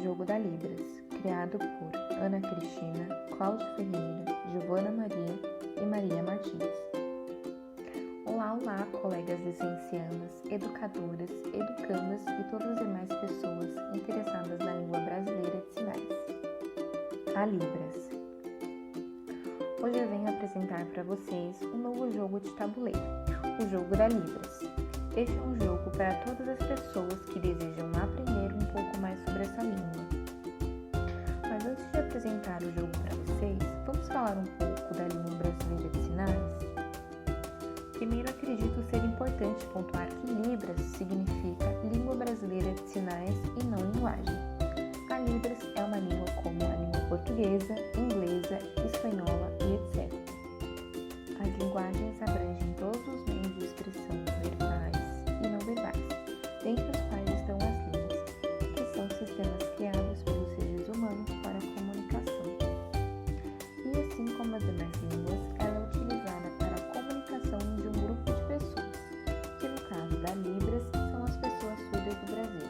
Jogo da Libras, criado por Ana Cristina, Cláudio Ferreira, Giovana Maria e Maria Martins. Olá, colegas licenciadas, educadoras, educandas e todas as demais pessoas interessadas na língua brasileira de sinais. A Libras. Hoje eu venho apresentar para vocês um novo jogo de tabuleiro, o Jogo da Libras. Este é um jogo para todas as pessoas que desejam aprender um pouco mais sobre essa língua. Mas antes de apresentar o jogo para vocês, vamos falar um pouco da língua brasileira de sinais? Primeiro, acredito ser importante pontuar que Libras significa Língua Brasileira de Sinais e não linguagem. A Libras é uma língua como a língua portuguesa, inglesa, espanhola e etc. As linguagens abrangem todos os meios de expressão verbais e não verbais, dentre os quais estão as línguas, que são sistemas criados pelos seres humanos para a comunicação. E assim como as demais línguas, ela é utilizada para a comunicação de um grupo de pessoas, que no caso da Libras são as pessoas surdas do Brasil.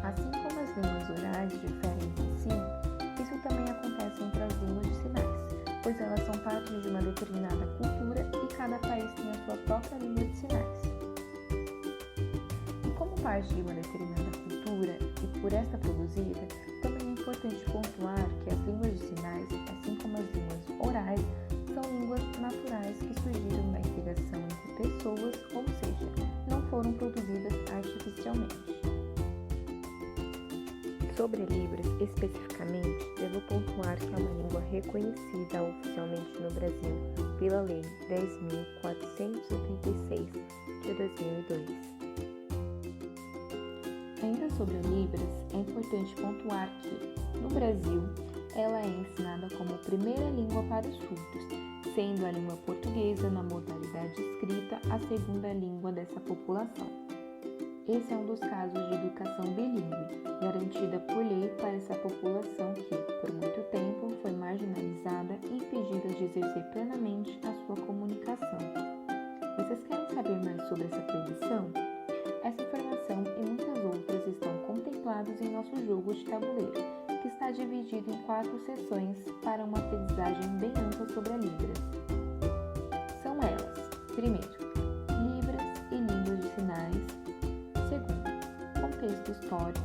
Assim como as línguas orais diferem entre si, isso também acontece entre as línguas de sinais, pois elas são parte de uma determinada cultura e cada país tem a sua própria língua de sinais. E como parte de uma determinada cultura e por esta produzida, também é importante pontuar que as línguas de sinais, assim como as línguas orais, são línguas naturais que surgiram da integração entre pessoas, ou seja, não foram produzidas artificialmente. Sobre Libras, especificamente, devo pontuar que é uma língua reconhecida oficialmente no Brasil pela Lei 10.486 de 2002. Ainda sobre Libras, é importante pontuar que, no Brasil, ela é ensinada como primeira língua para os surdos, sendo a língua portuguesa, na modalidade escrita, a segunda língua dessa população. Esse é um dos casos de educação bilíngue, garantida por lei para essa população que, por muito tempo, foi marginalizada e impedida de exercer plenamente a sua comunicação. Vocês querem saber mais sobre essa proibição? Essa informação e muitas outras estão contempladas em nosso jogo de tabuleiro, que está dividido em 4 sessões para uma aprendizagem bem ampla sobre a Libras. São elas: primeiro, Libras e línguas de sinais; segundo, contexto histórico;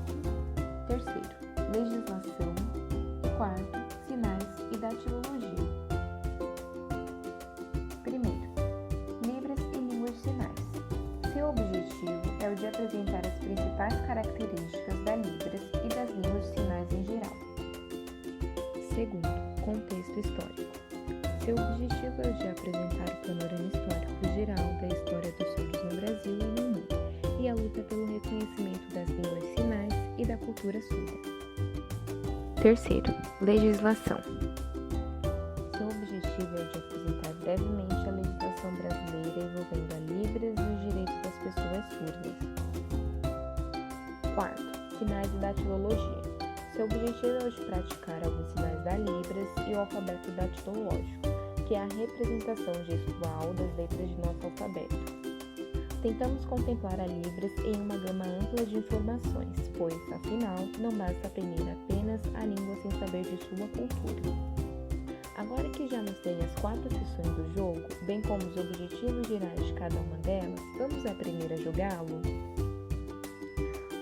terceiro, legislação; e quarto, sinais e datilologia. Primeiro, Libras e línguas de sinais. Seu objetivo é o de apresentar as principais características da Libras e das línguas de sinais em geral. Segundo, contexto histórico. Seu objetivo é o de apresentar o panorama histórico geral da história dos surdos no Brasil e no mundo, e a luta pelo reconhecimento das línguas de sinais e da cultura surda. Terceiro, legislação. Seu objetivo é o de apresentar brevemente a legislação brasileira envolvendo a Libras e os direitos das pessoas surdas. Quarto, sinais e datilologia. Seu objetivo é o de praticar alguns sinais da Libras e o alfabeto datilológico, que é a representação gestual das letras de nosso alfabeto. Tentamos contemplar a Libras em uma gama ampla de informações, pois, afinal, não basta aprender apenas a língua sem saber de sua cultura. Agora que já mostrei as 4 sessões do jogo, bem como os objetivos gerais de cada uma delas, vamos aprender a jogá-lo?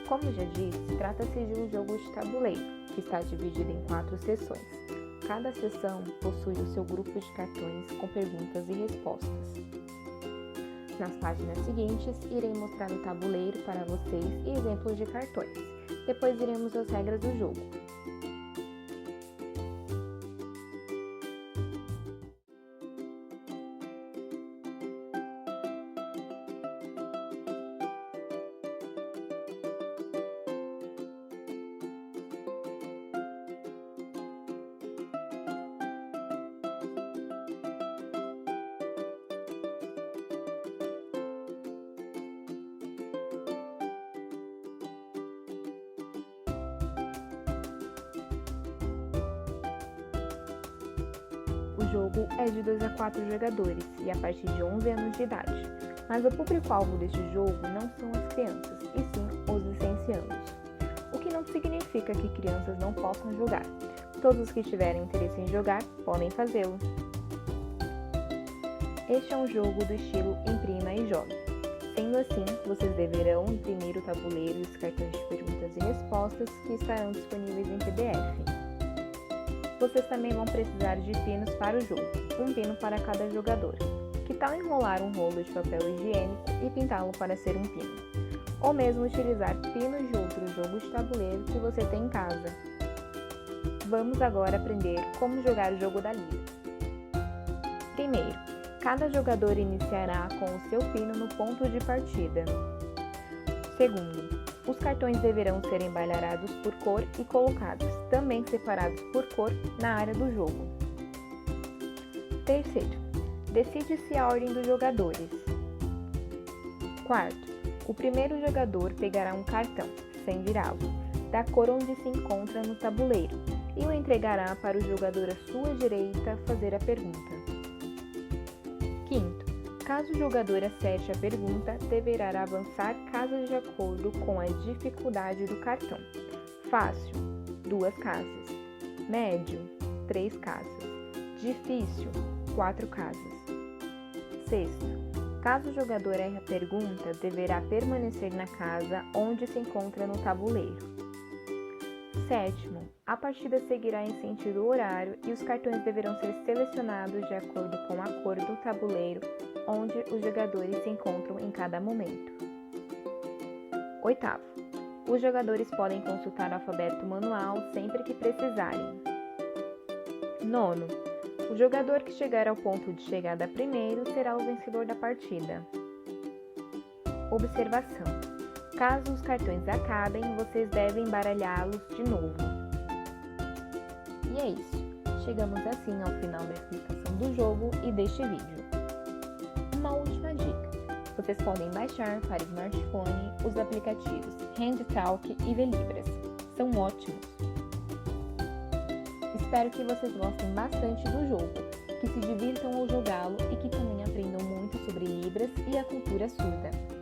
Como já disse, trata-se de um jogo de tabuleiro, que está dividido em 4 sessões. Cada sessão possui o seu grupo de cartões com perguntas e respostas. Nas páginas seguintes, irei mostrar o tabuleiro para vocês e exemplos de cartões. Depois iremos às regras do jogo. O jogo é de 2 a 4 jogadores e a partir de 11 anos de idade, mas o público-alvo deste jogo não são as crianças, e sim os licenciados. O que não significa que crianças não possam jogar. Todos os que tiverem interesse em jogar podem fazê-lo. Este é um jogo do estilo imprima e jogue. Sendo assim, vocês deverão imprimir o tabuleiro e os cartões de perguntas e respostas que estarão disponíveis em PDF. Vocês também vão precisar de pinos para o jogo, um pino para cada jogador. Que tal enrolar um rolo de papel higiênico e pintá-lo para ser um pino? Ou mesmo utilizar pinos de outro jogo de tabuleiro que você tem em casa. Vamos agora aprender como jogar o jogo da Libras. Primeiro, cada jogador iniciará com o seu pino no ponto de partida. Segundo, os cartões deverão ser embaralhados por cor e colocados, também separados por cor, na área do jogo. Terceiro, decide-se a ordem dos jogadores. Quarto, o primeiro jogador pegará um cartão, sem virá-lo, da cor onde se encontra no tabuleiro, e o entregará para o jogador à sua direita fazer a pergunta. Quinto, caso o jogador acerte a pergunta, deverá avançar casas de acordo com a dificuldade do cartão. Fácil, 2 casas. Médio, 3 casas. Difícil, 4 casas. Sexto, caso o jogador erre a pergunta, deverá permanecer na casa onde se encontra no tabuleiro. Sétimo, a partida seguirá em sentido horário e os cartões deverão ser selecionados de acordo com a cor do tabuleiro onde os jogadores se encontram em cada momento. Oitavo, os jogadores podem consultar o alfabeto manual sempre que precisarem. Nono, o jogador que chegar ao ponto de chegada primeiro será o vencedor da partida. Observação: caso os cartões acabem, vocês devem embaralhá-los de novo. E é isso. Chegamos assim ao final da explicação do jogo e deste vídeo. Uma última dica. Vocês podem baixar para smartphone os aplicativos HandTalk e Velibras. São ótimos. Espero que vocês gostem bastante do jogo, que se divirtam ao jogá-lo e que também aprendam muito sobre Libras e a cultura surda.